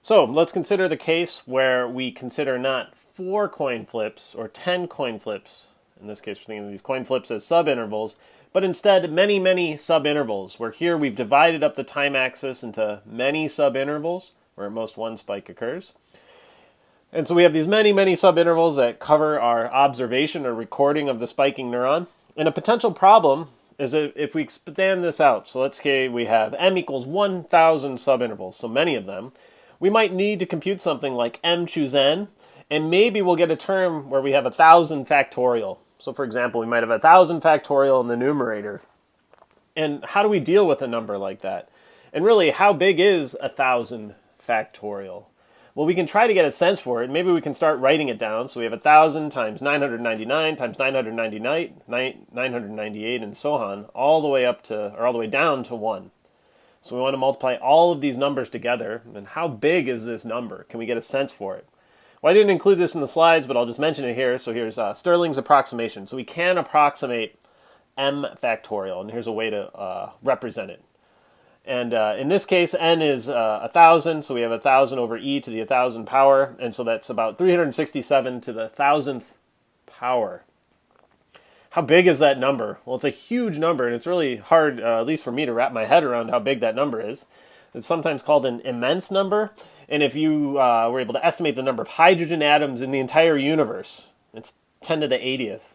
So let's consider the case where we consider not 4 coin flips or 10 coin flips. In this case, we're thinking of these coin flips as subintervals, but instead many, many subintervals, where here we've divided up the time axis into many subintervals, where at most one spike occurs. And so we have these many, many subintervals that cover our observation or recording of the spiking neuron. And a potential problem is that if we expand this out, so let's say we have m equals 1,000 subintervals, so many of them, we might need to compute something like m choose n, and maybe we'll get a term where we have 1,000 factorial. So for example, we might have 1,000 factorial in the numerator. And how do we deal with a number like that? And really, how big is 1,000 factorial? Well, we can try to get a sense for it. Maybe we can start writing it down. So we have 1,000 times 999 times 998, and so on, all the way up to, or all the way down to 1. So we want to multiply all of these numbers together. And how big is this number? Can we get a sense for it? Well, I didn't include this in the slides, but I'll just mention it here. So here's Stirling's approximation. So we can approximate m factorial, and here's a way to represent it. And in this case, n is 1,000, so we have 1,000 over e to the 1,000 power, and so that's about 367 to the 1,000th power. How big is that number? Well, it's a huge number, and it's really hard, at least for me, to wrap my head around how big that number is. It's sometimes called an immense number, and if you were able to estimate the number of hydrogen atoms in the entire universe, it's 10 to the 80th.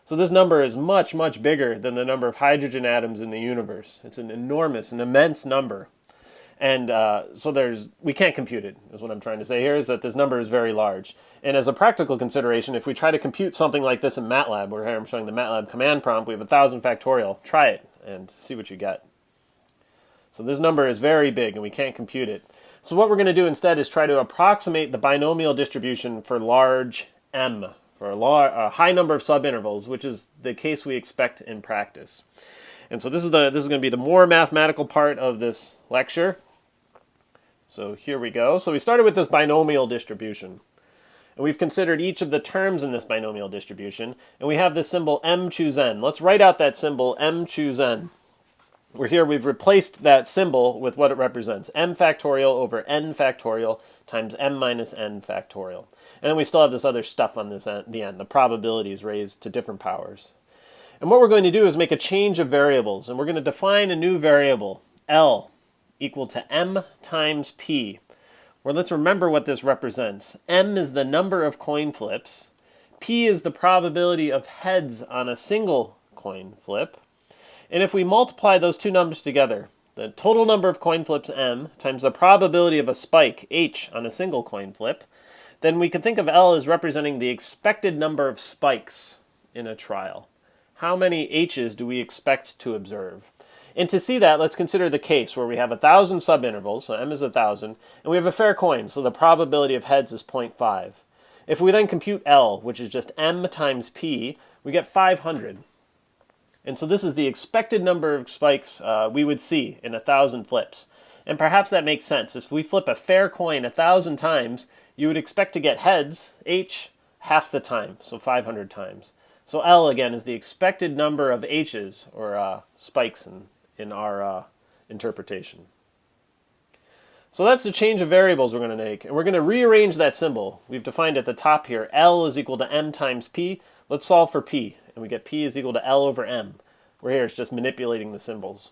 So this number is much, much bigger than the number of hydrogen atoms in the universe. It's an enormous, an immense number. And so we can't compute it, is what I'm trying to say here, is that this number is very large. And as a practical consideration, if we try to compute something like this in MATLAB, where here I'm showing the MATLAB command prompt, we have 1,000 factorial. Try it and see what you get. So this number is very big and we can't compute it. So what we're going to do instead is try to approximate the binomial distribution for large M, for a high number of subintervals, which is the case we expect in practice. And so this is going to be the more mathematical part of this lecture. So here we go. So we started with this binomial distribution. And we've considered each of the terms in this binomial distribution. And we have this symbol m choose n. Let's write out that symbol m choose n. Where here we've replaced that symbol with what it represents. M factorial over n factorial times m minus n factorial. And then we still have this other stuff on this the end, the probabilities raised to different powers. And what we're going to do is make a change of variables. And we're going to define a new variable, L, equal to m times p. Where let's remember what this represents. M is the number of coin flips. P is the probability of heads on a single coin flip. And if we multiply those two numbers together, the total number of coin flips m times the probability of a spike h on a single coin flip, then we can think of L as representing the expected number of spikes in a trial. How many h's do we expect to observe? And to see that, let's consider the case where we have 1,000 subintervals, so m is 1,000, and we have a fair coin, so the probability of heads is 0.5. If we then compute L, which is just m times p, we get 500. And so this is the expected number of spikes we would see in 1,000 flips. And perhaps that makes sense. If we flip a fair coin 1,000 times, you would expect to get heads, h, half the time, so 500 times. So L, again, is the expected number of h's, or spikes in our interpretation. So that's the change of variables we're going to make. And we're going to rearrange that symbol. We've defined at the top here, L is equal to m times p. Let's solve for p. And we get p is equal to L over m. Where here it's just manipulating the symbols.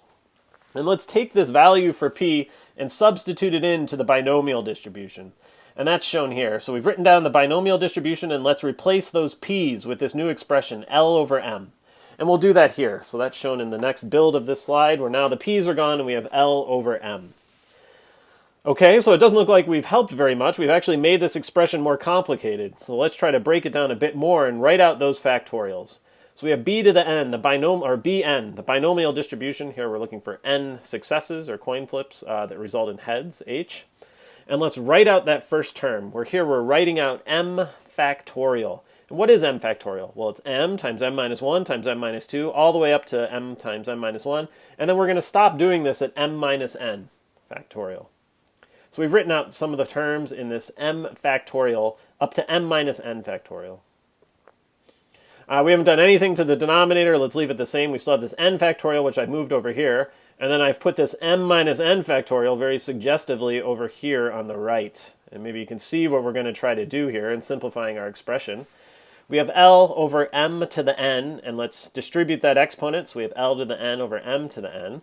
And let's take this value for p and substitute it into the binomial distribution. And that's shown here. So we've written down the binomial distribution, and let's replace those p's with this new expression, L over m. And we'll do that here. So that's shown in the next build of this slide, where now the p's are gone and we have L over m. Okay, so it doesn't look like we've helped very much. We've actually made this expression more complicated. So let's try to break it down a bit more and write out those factorials. So we have b to the n, the bn, the binomial distribution. Here we're looking for n successes or coin flips that result in heads, h. And let's write out that first term, where here we're writing out m factorial. And what is m factorial? Well, it's m times m minus 1 times m minus 2, all the way up to m times m minus 1. And then we're going to stop doing this at m minus n factorial. So we've written out some of the terms in this m factorial up to m minus n factorial. We haven't done anything to the denominator. Let's leave it the same. We still have this n factorial, which I've moved over here. And then I've put this m minus n factorial very suggestively over here on the right. And maybe you can see what we're going to try to do here in simplifying our expression. We have L over m to the n, and let's distribute that exponent. So we have L to the n over m to the n.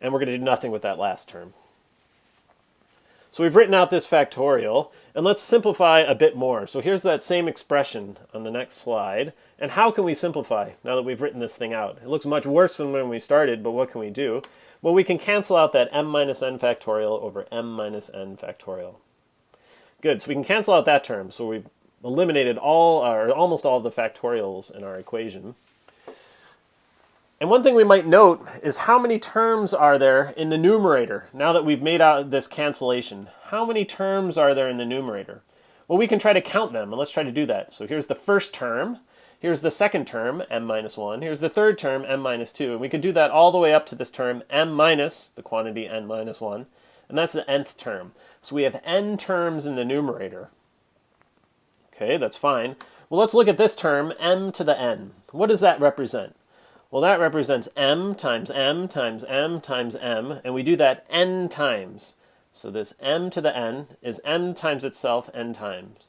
And we're going to do nothing with that last term. So we've written out this factorial, and let's simplify a bit more. So here's that same expression on the next slide. And how can we simplify now that we've written this thing out? It looks much worse than when we started, but what can we do? Well, we can cancel out that m minus n factorial over m minus n factorial. Good, so we can cancel out that term. So we've eliminated all, or almost all of the factorials in our equation. And one thing we might note is how many terms are there in the numerator now that we've made out this cancellation. How many terms are there in the numerator? Well, we can try to count them, and let's try to do that. So here's the first term. Here's the second term, m minus 1. Here's the third term, m minus 2. And we can do that all the way up to this term, m minus, the quantity n minus 1. And that's the nth term. So we have n terms in the numerator. Okay, that's fine. Well, let's look at this term, m to the n. What does that represent? Well, that represents m times m times m times m, and we do that n times. So this m to the n is m times itself n times.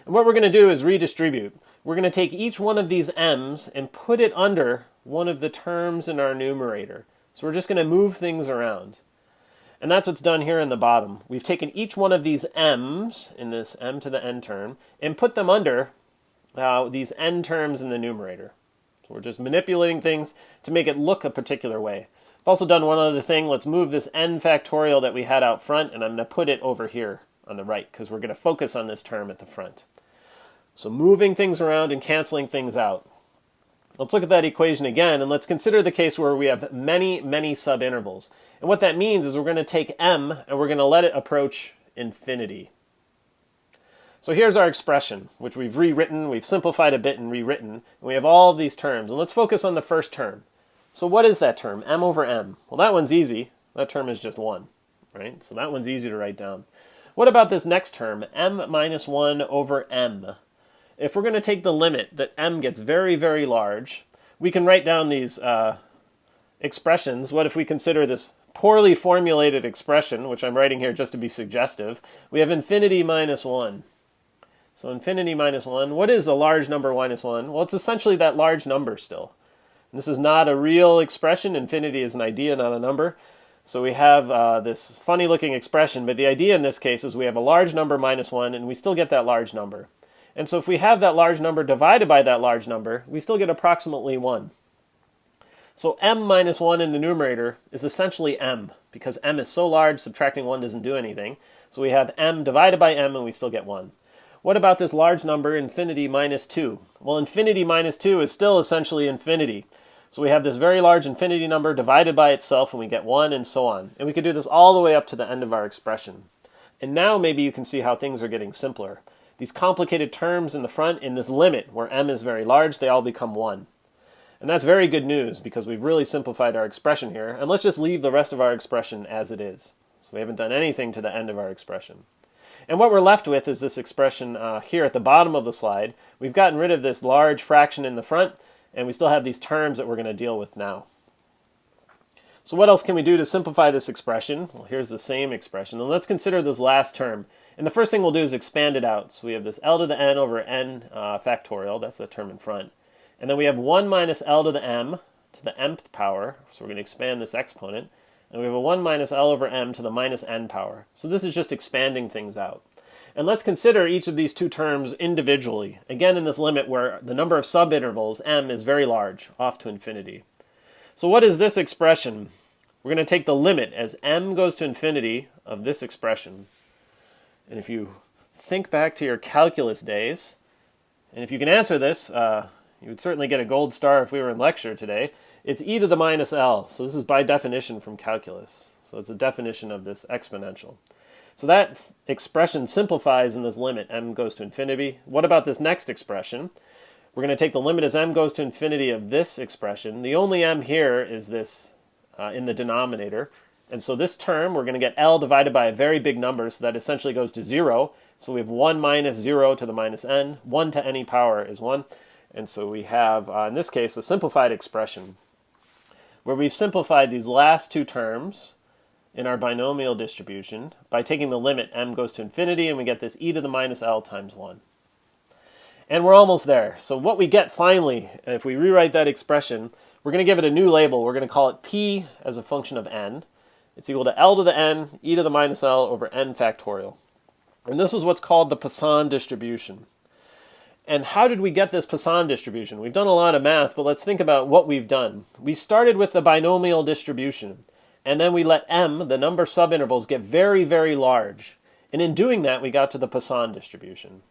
And what we're going to do is redistribute. We're going to take each one of these m's and put it under one of the terms in our numerator. So we're just going to move things around. And that's what's done here in the bottom. We've taken each one of these m's in this m to the n term and put them under these n terms in the numerator. So we're just manipulating things to make it look a particular way. I've also done one other thing. Let's move this n factorial that we had out front, and I'm going to put it over here on the right because we're going to focus on this term at the front. So moving things around and canceling things out. Let's look at that equation again, and let's consider the case where we have many, many subintervals. And what that means is we're going to take m and we're going to let it approach infinity. So here's our expression, which we've rewritten, we've simplified a bit and rewritten, and we have all of these terms. And let's focus on the first term. So what is that term? M over m. Well, that one's easy. That term is just 1, right? So that one's easy to write down. What about this next term, m minus 1 over m? If we're going to take the limit that m gets very, very large, we can write down these expressions. What if we consider this poorly formulated expression, which I'm writing here just to be suggestive? We have infinity minus 1. So infinity minus 1. What is a large number minus 1? Well, it's essentially that large number still. And this is not a real expression. Infinity is an idea, not a number. So we have this funny-looking expression, but the idea in this case is we have a large number minus 1, and we still get that large number. And so if we have that large number divided by that large number, we still get approximately 1. So m minus 1 in the numerator is essentially m, because m is so large, subtracting 1 doesn't do anything. So we have m divided by m, and we still get 1. What about this large number, infinity minus 2? Well, infinity minus 2 is still essentially infinity. So we have this very large infinity number divided by itself, and we get 1, and so on. And we could do this all the way up to the end of our expression. And now maybe you can see how things are getting simpler. These complicated terms in the front, in this limit, where m is very large, they all become 1. And that's very good news, because we've really simplified our expression here. And let's just leave the rest of our expression as it is. So we haven't done anything to the end of our expression. And what we're left with is this expression here at the bottom of the slide. We've gotten rid of this large fraction in the front, and we still have these terms that we're going to deal with now. So what else can we do to simplify this expression? Well, here's the same expression. And let's consider this last term. And the first thing we'll do is expand it out. So we have this L to the n over n factorial. That's the term in front. And then we have 1 minus L to the m to the mth power. So we're going to expand this exponent. And we have a 1 minus L over m to the minus n power. So this is just expanding things out. And let's consider each of these two terms individually. Again, in this limit where the number of subintervals, m, is very large, off to infinity. So what is this expression? We're going to take the limit as m goes to infinity of this expression. And if you think back to your calculus days, and if you can answer this, you would certainly get a gold star if we were in lecture today. It's e to the minus l. So this is by definition from calculus. So it's a definition of this exponential. So that expression simplifies in this limit. M goes to infinity. What about this next expression? We're going to take the limit as m goes to infinity of this expression. The only m here is this in the denominator. And so this term, we're going to get L divided by a very big number, so that essentially goes to 0. So we have 1 minus 0 to the minus n. 1 to any power is 1. And so we have, in this case, a simplified expression. where we've simplified these last two terms in our binomial distribution by taking the limit m goes to infinity, and we get this e to the minus l times 1. And we're almost there. So what we get finally, if we rewrite that expression, we're going to give it a new label. We're going to call it p as a function of n. It's equal to l to the n, e to the minus l over n factorial. And this is what's called the Poisson distribution. And how did we get this Poisson distribution? We've done a lot of math, but let's think about what we've done. We started with the binomial distribution, and then we let m, the number of subintervals, get very, very large. And in doing that, we got to the Poisson distribution.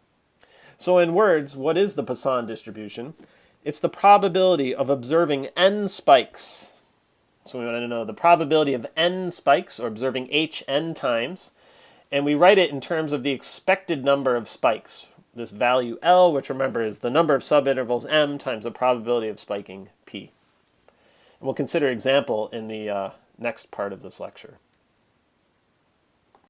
So in words, what is the Poisson distribution? It's the probability of observing n spikes. So we want to know the probability of n spikes, or observing hn times, and we write it in terms of the expected number of spikes. This value L, which remember is the number of subintervals m times the probability of spiking p. And we'll consider example in the next part of this lecture.